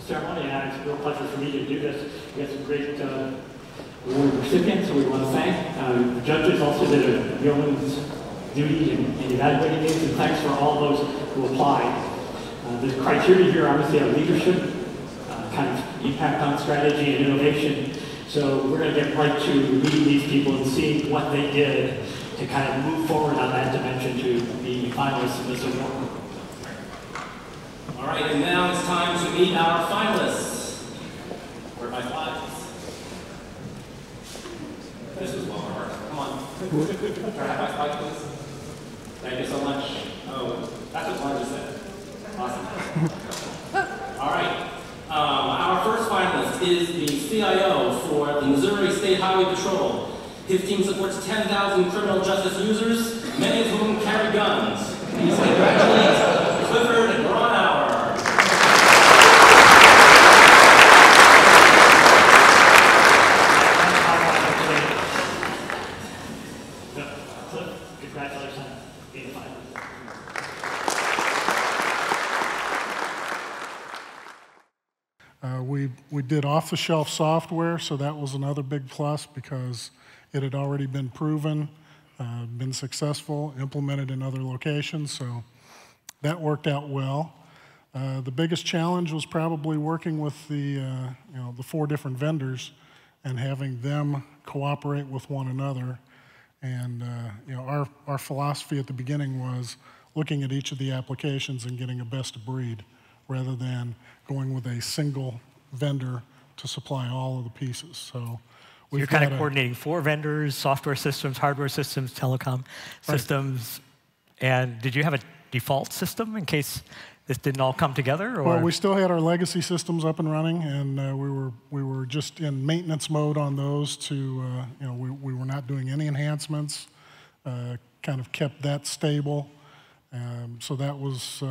ceremony, and it's a real pleasure for me to do this. We have some great award recipients, so we want to thank. The judges also did a yeoman's duty in evaluating these, and thanks for all those who applied. The criteria here obviously have leadership, kind of impact on strategy and innovation. So we're going to get right to meeting these people and seeing what they did to kind of move forward on that dimension to be finalists in this award. All right, and now it's time to meet our finalists. Where are my slides? This was lower hard. Come on. Can I have my slides, please? Thank you so much. Oh, that's what Glen just said. Awesome. All right. Our first finalist is the CIO for the Missouri State Highway Patrol. His team supports 10,000 criminal justice users, many of whom carry guns. Please congratulate Clifford and Gronauer. Congratulations. We did off-the-shelf software, so that was another big plus because it had already been proven, been successful, implemented in other locations, so that worked out well. The biggest challenge was probably working with the 4 different vendors and having them cooperate with one another. And our philosophy at the beginning was looking at each of the applications and getting a best of breed rather than going with a single vendor to supply all of the pieces. So you're kind of coordinating 4 vendors, software systems, hardware systems, telecom systems. And did you have a default system in case this didn't all come together? Or? Well, we still had our legacy systems up and running, and we were just in maintenance mode on those. We were not doing any enhancements. Kind of kept that stable. So that was.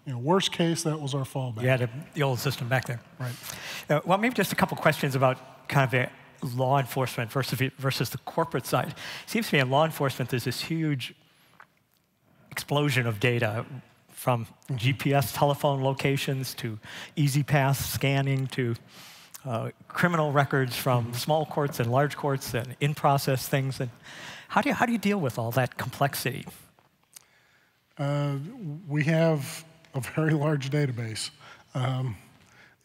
Worst case, that was our fallback. You had the old system back there. Right. Well, maybe just a couple questions about kind of the law enforcement versus the corporate side. It seems to me in law enforcement there's this huge explosion of data from GPS telephone locations to EasyPass scanning to criminal records from small courts and large courts and in-process things. And how do you deal with all that complexity? We have a very large database.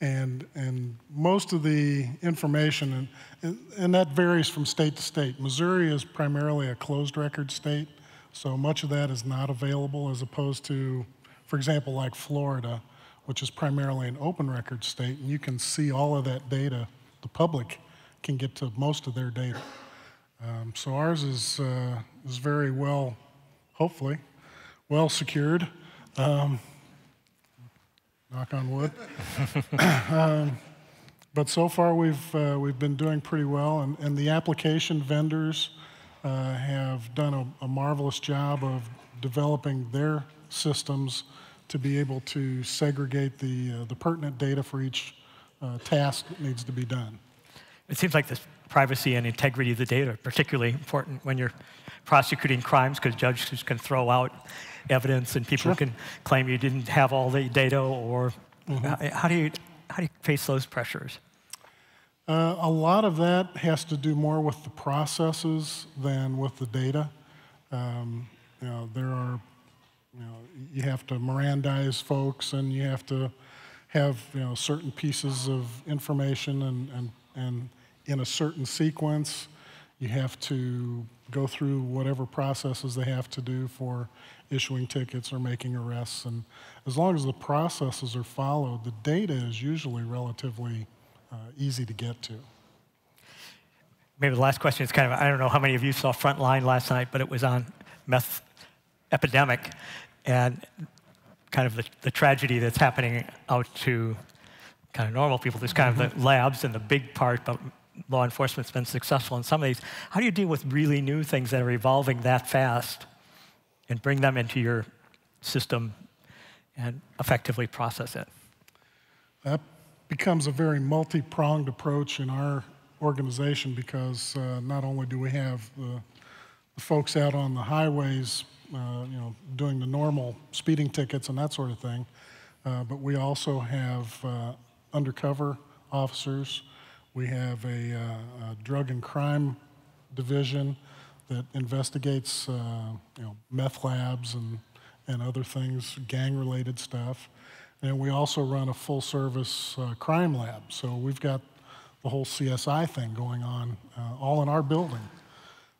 And most of the information, and that varies from state to state. Missouri is primarily a closed record state, so much of that is not available as opposed to, for example, like Florida, which is primarily an open record state, and you can see all of that data. The public can get to most of their data. So ours is very well, hopefully, well secured. Knock on wood. But so far we've been doing pretty well, and the application vendors have done a marvelous job of developing their systems to be able to segregate the pertinent data for each task that needs to be done. It seems like the privacy and integrity of the data are particularly important when you're prosecuting crimes, because judges can throw out evidence and people can claim you didn't have all the data, or how do you face those pressures? A lot of that has to do more with the processes than with the data. You have to Mirandize folks, and you have to have certain pieces of information and in a certain sequence. You have to go through whatever processes they have to do for issuing tickets or making arrests. And as long as the processes are followed, the data is usually relatively easy to get to. Maybe the last question is kind of, I don't know how many of you saw Frontline last night, but it was on meth epidemic and kind of the tragedy that's happening out to kind of normal people. There's kind of the labs and the big part, but law enforcement's been successful in some of these. How do you deal with really new things that are evolving that fast and bring them into your system and effectively process it? That becomes a very multi-pronged approach in our organization, because not only do we have the folks out on the highways doing the normal speeding tickets and that sort of thing, but we also have undercover officers. We have a drug and crime division that investigates meth labs and other things, gang-related stuff. And we also run a full-service crime lab. So we've got the whole CSI thing going on all in our building.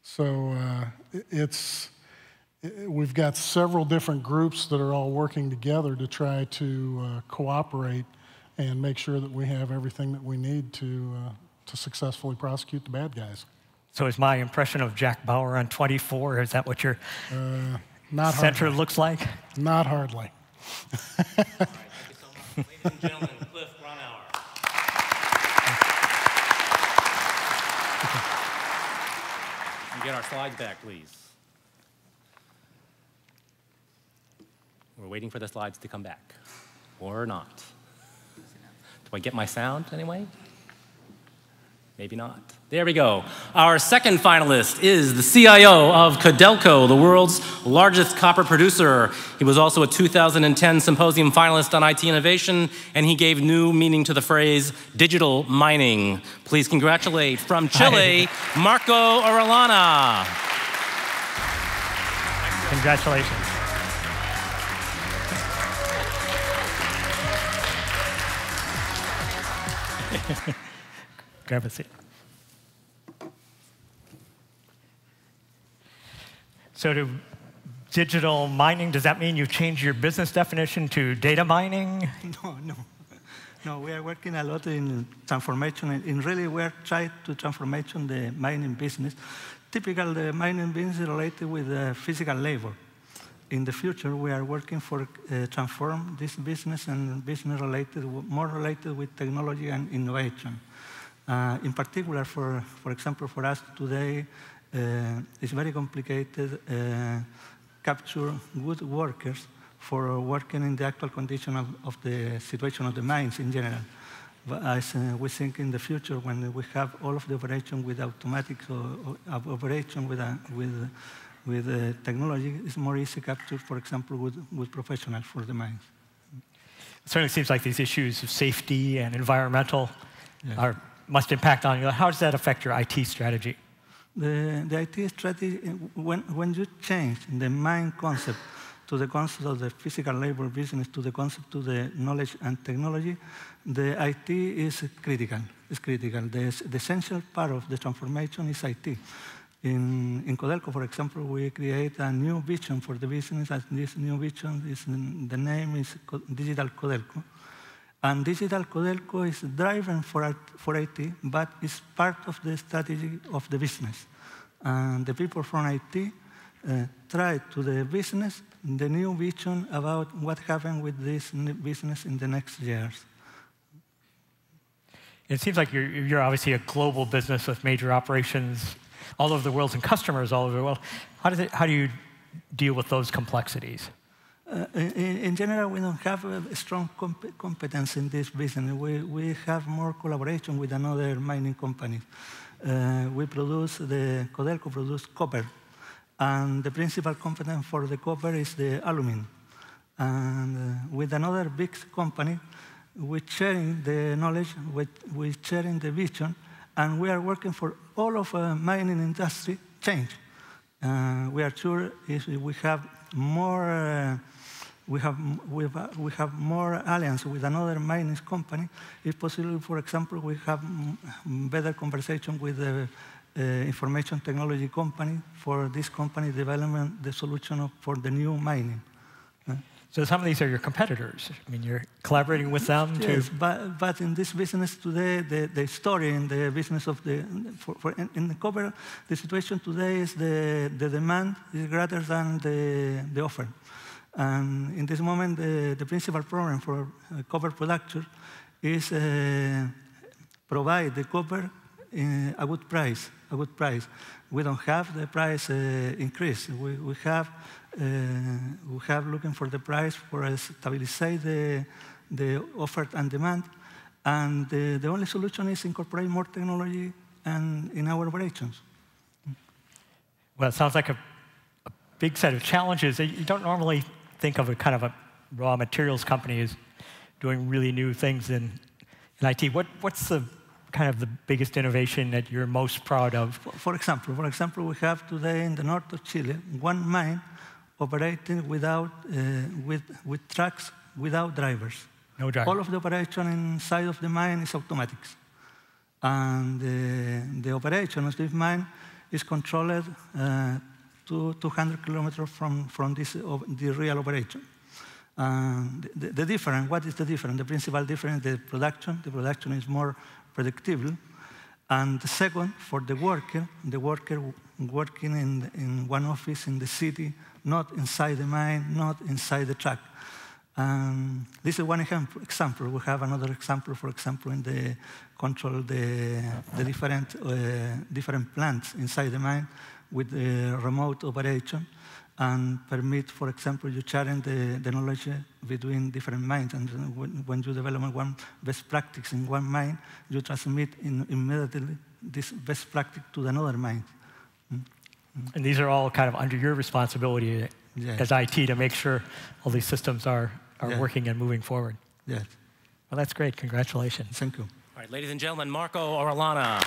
So we've got several different groups that are all working together to try to cooperate and make sure that we have everything that we need to successfully prosecute the bad guys. So is my impression of Jack Bauer on 24, is that what your center looks like? Not hardly. All right, thank you so much. Ladies and gentlemen, Cliff Gronauer. And get our slides back, please. We're waiting for the slides to come back, or not. Do I get my sound anyway? Maybe not. There we go. Our second finalist is the CIO of CODELCO, the world's largest copper producer. He was also a 2010 Symposium finalist on IT innovation, and he gave new meaning to the phrase digital mining. Please congratulate from Chile, Marco Orellana. Congratulations. Grab a seat. So to digital mining, does that mean you've changed your business definition to data mining? No, we are working a lot in transformation. In really, we are trying to transformation the mining business. Typical, the mining business is related with physical labor. In the future, we are working for transform this business and business related, more related with technology and innovation. In particular, for example, for us today, it's very complicated capture good workers for working in the actual condition of the situation of the mines in general. But as we think in the future, when we have all of the operation with automatic operation with technology, it's more easy capture, for example, with professionals for the mines. It certainly seems like these issues of safety and environmental must impact on you. How does that affect your IT strategy? The IT strategy, when you change the mine concept to the concept of the physical labor business, to the concept to the knowledge and technology, the IT is critical. It's critical. The essential part of the transformation is IT. In CODELCO, for example, we create a new vision for the business, and this new vision is, the name is Digital CODELCO. And Digital CODELCO is driven for IT, but it's part of the strategy of the business. And the people from IT try to the business the new vision about what happened with this business in the next years. It seems like you're obviously a global business with major operations all over the world and customers all over the world. How do you deal with those complexities? In general, we don't have a strong competence in this business. We have more collaboration with another mining companies. CODELCO produce copper, and the principal competence for the copper is the aluminum. And with another big company, we're sharing the knowledge, we're sharing the vision, and we are working for all of mining industry change. We are sure if we have more. We have more alliance with another mining company. If possible, for example, we have better conversation with the information technology company for this company development the solution for the new mining. So some of these are your competitors. I mean, you're collaborating with them too. Yes, but in this business today, the story in the business of in the copper, the situation today is the demand is greater than the offer. And in this moment, the principal problem for copper production is provide the copper in a good price. We don't have the price increase. We have looking for the price for stabilize the offer and demand. And the only solution is incorporate more technology and in our operations. Well, it sounds like a big set of challenges. You don't normally think of a kind of a raw materials company as doing really new things in in IT. What's the kind of the biggest innovation that you're most proud of? For example, we have today in the north of Chile one mine operating without, with trucks without drivers. No driver. All of the operation inside of the mine is automatic. And the operation of this mine is controlled to 200 kilometers from the real operation. The difference, what is the difference? The principal difference is the production. The production is more predictable. And the second, for the worker working in one office in the city, not inside the mine, not inside the truck. This is one example. We have another example, for example, in the control the different plants inside the mine with the remote operation and permit, for example, you sharing the knowledge between different mines. And when you develop one best practice in one mine, you transmit immediately this best practice to another mine. And these are all kind of under your responsibility as IT to make sure all these systems are working and moving forward. Yes. Well, that's great. Congratulations. Thank you. All right, ladies and gentlemen, Marco Orellana.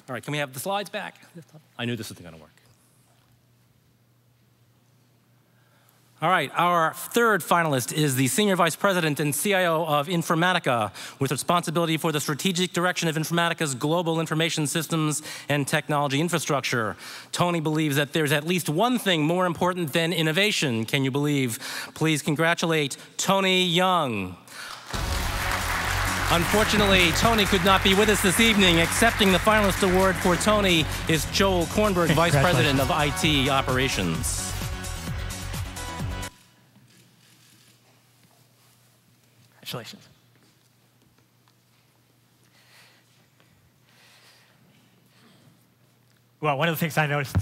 All right, can we have the slides back? I knew this wasn't going to work. All right, our third finalist is the Senior Vice President and CIO of Informatica, with responsibility for the strategic direction of Informatica's global information systems and technology infrastructure. Tony believes that there's at least one thing more important than innovation. Can you believe? Please congratulate Tony Young. Unfortunately, Tony could not be with us this evening. Accepting the finalist award for Tony is Joel Kornberg, Vice President of IT Operations. Congratulations. Well, one of the things I noticed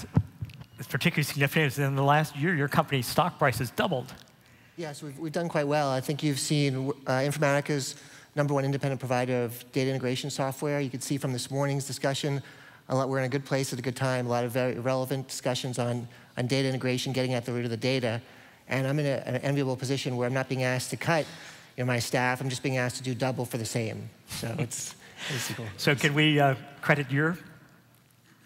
is particularly significant is in the last year, your company's stock price has doubled. Yes, we've done quite well. I think you've seen Informatica's #1 independent provider of data integration software. You can see from this morning's discussion, we're in a good place at a good time. A lot of very relevant discussions on data integration, getting at the root of the data. And I'm in an enviable position where I'm not being asked to cut my staff. I'm just being asked to do double for the same. So it's cool. So can we credit your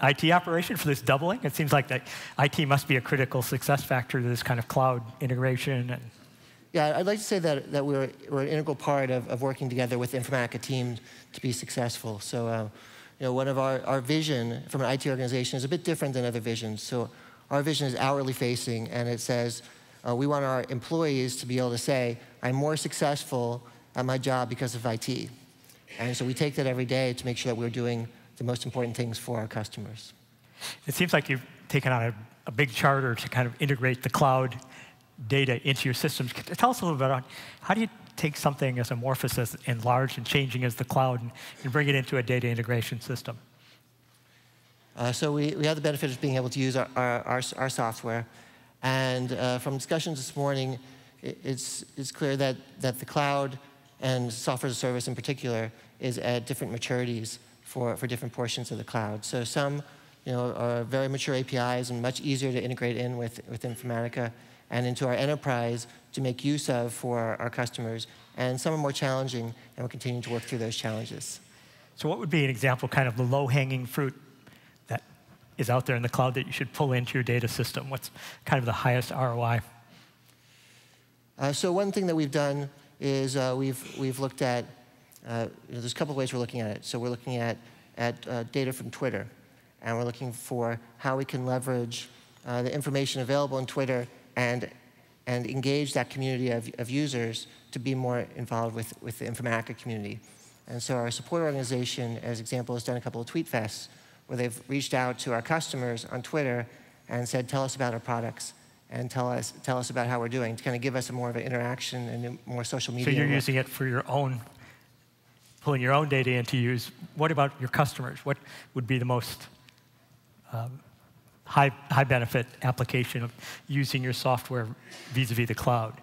IT operation for this doubling? It seems like that IT must be a critical success factor to this kind of cloud integration. And yeah, I'd like to say that we're an integral part of working together with the Informatica team to be successful. So, one of our vision from an IT organization is a bit different than other visions. So our vision is outwardly facing, and it says we want our employees to be able to say, I'm more successful at my job because of IT. And so we take that every day to make sure that we're doing the most important things for our customers. It seems like you've taken on a big charter to kind of integrate the cloud data into your systems. Tell us a little bit about how do you take something as amorphous and large and changing as the cloud and bring it into a data integration system? So we have the benefit of being able to use our software. And from discussions this morning, it's clear that the cloud and software as a service in particular is at different maturities for different portions of the cloud. So some are very mature APIs and much easier to integrate in with Informatica and into our enterprise to make use of for our customers. And some are more challenging, and we're continuing to work through those challenges. So what would be an example, kind of the low-hanging fruit that is out there in the cloud that you should pull into your data system? What's kind of the highest ROI? So one thing that we've done is we've looked at, there's a couple of ways we're looking at it. So we're looking at data from Twitter, and we're looking for how we can leverage the information available in Twitter and engage that community of users to be more involved with the Informatica community. And so our support organization, as example, has done a couple of tweet fests where they've reached out to our customers on Twitter and said, tell us about our products and tell us about how we're doing, to kind of give us more of an interaction and more social media. So you're using it for your own, pulling your own data into use. What about your customers? What would be the most high benefit application of using your software vis-a-vis the cloud?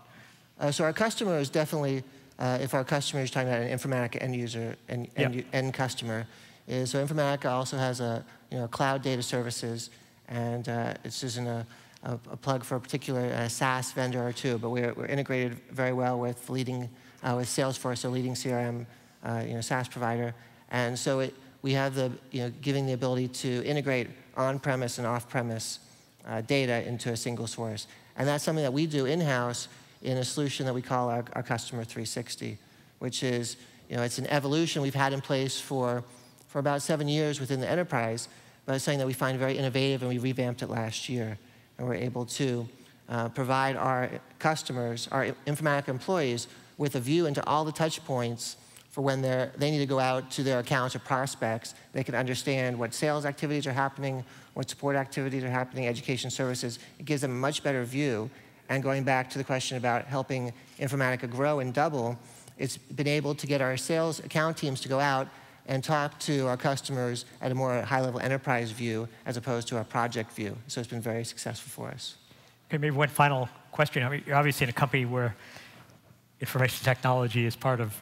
So our customer is definitely, if our customer is talking about an Informatica end user and end customer, so Informatica also has a cloud data services, and it's just in a a plug for a particular SaaS vendor or two, but we're integrated very well with leading, with Salesforce, a leading CRM SaaS provider. And so we have the, giving the ability to integrate on-premise and off-premise data into a single source. And that's something that we do in-house in a solution that we call our Customer 360, which is, it's an evolution we've had in place for about 7 years within the enterprise, but it's something that we find very innovative, and we revamped it last year. And we're able to provide our customers, our Informatica employees, with a view into all the touch points for when they need to go out to their accounts or prospects. They can understand what sales activities are happening, what support activities are happening, education services. It gives them a much better view. And going back to the question about helping Informatica grow and double, it's been able to get our sales account teams to go out and talk to our customers at a more high-level enterprise view as opposed to our project view. So it's been very successful for us. Okay, maybe one final question. I mean, you're obviously in a company where information technology is part of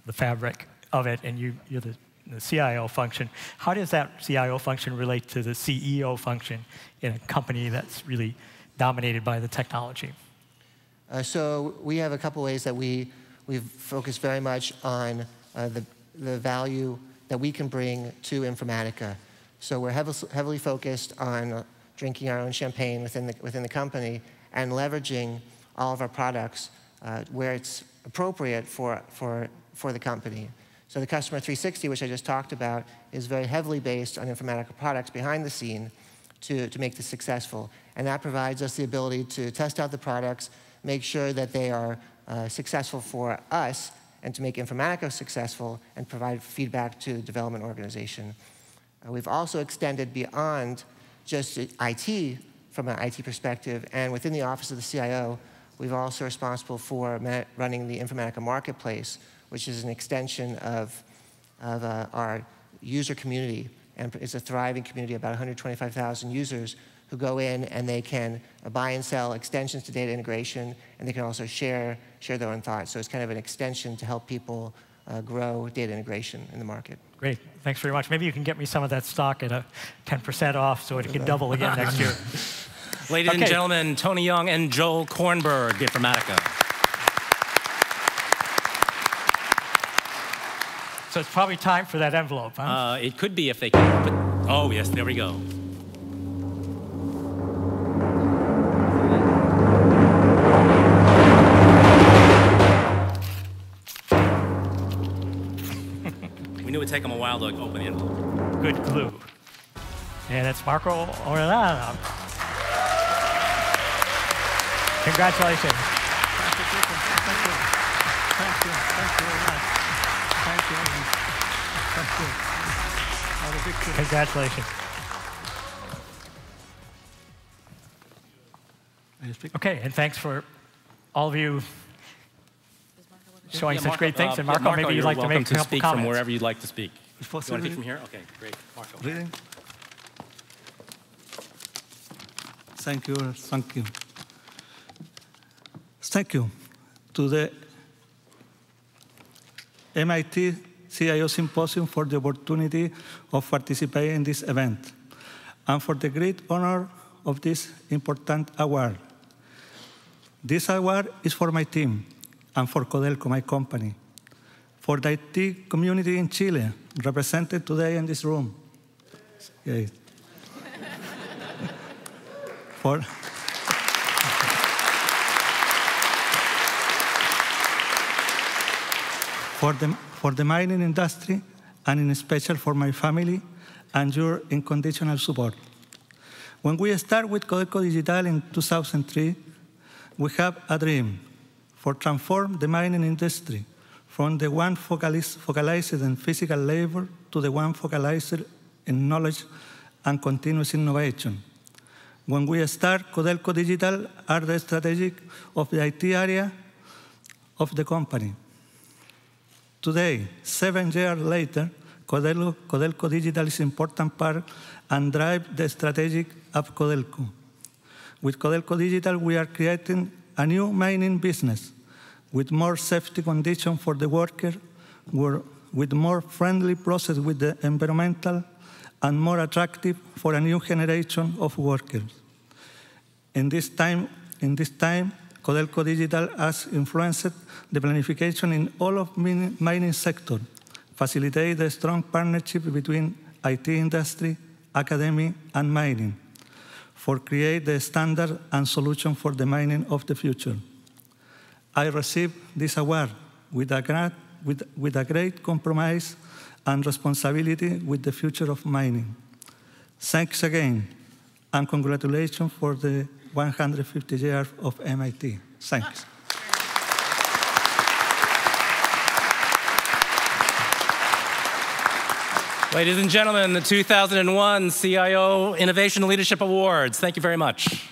the fabric of it, and you're the CIO function. How does that CIO function relate to the CEO function in a company that's really dominated by the technology? So we have a couple ways that we've focused very much on the value that we can bring to Informatica. So we're heavily focused on drinking our own champagne within the company and leveraging all of our products where it's appropriate for the company. So the Customer 360, which I just talked about, is very heavily based on Informatica products behind the scene to make this successful. And that provides us the ability to test out the products, make sure that they are successful for us, and to make Informatica successful and provide feedback to the development organization. We've also extended beyond just IT from an IT perspective, and within the Office of the CIO, we've also responsible for running the Informatica Marketplace, which is an extension of our user community, and it's a thriving community, about 125,000 users who go in and they can buy and sell extensions to data integration, and they can also share their own thoughts. So it's kind of an extension to help people grow data integration in the market. Great, thanks very much. Maybe you can get me some of that stock at a 10% off so it can double again next year. Ladies and gentlemen, Tony Young and Joel Kornberg, Informatica. So it's probably time for that envelope, huh? It could be if they can. But, oh, yes, there we go. We knew it would take them a while to open the envelope. Good glue. And it's Marco Orellana. Congratulations. Thank you very much. Thank you. Congratulations. Okay, and thanks for all of you showing such great things. And Marco, maybe you'd like to make a couple speak comments. from wherever you'd like to speak. You want to speak from here? Okay, great. Marco. Reading. Thank you. Thank you. Thank you to the MIT CIO Symposium for the opportunity of participating in this event and for the great honor of this important award. This award is for my team and for CODELCO, my company, for the IT community in Chile, represented today in this room. Okay. For the mining industry, and in special for my family and your unconditional support. When we started with CODELCO Digital in 2003, we have a dream for transform the mining industry from the one focalized in physical labor to the one focalized in knowledge and continuous innovation. When we start, CODELCO Digital are the strategic of the IT area of the company. Today, 7 years later, CODELCO Digital is an important part and drive the strategic of CODELCO. With CODELCO Digital, we are creating a new mining business with more safety conditions for the worker, with more friendly process with the environmental, and more attractive for a new generation of workers. In this time, CODELCO Digital has influenced the planification in all of mining sector, facilitate the strong partnership between IT industry, academy, and mining, for create the standard and solution for the mining of the future. I received this award with a great compromise and responsibility with the future of mining. Thanks again, and congratulations for the 150 years of MIT. Thanks. Ladies and gentlemen, the 2001 CIO Innovation Leadership Awards. Thank you very much.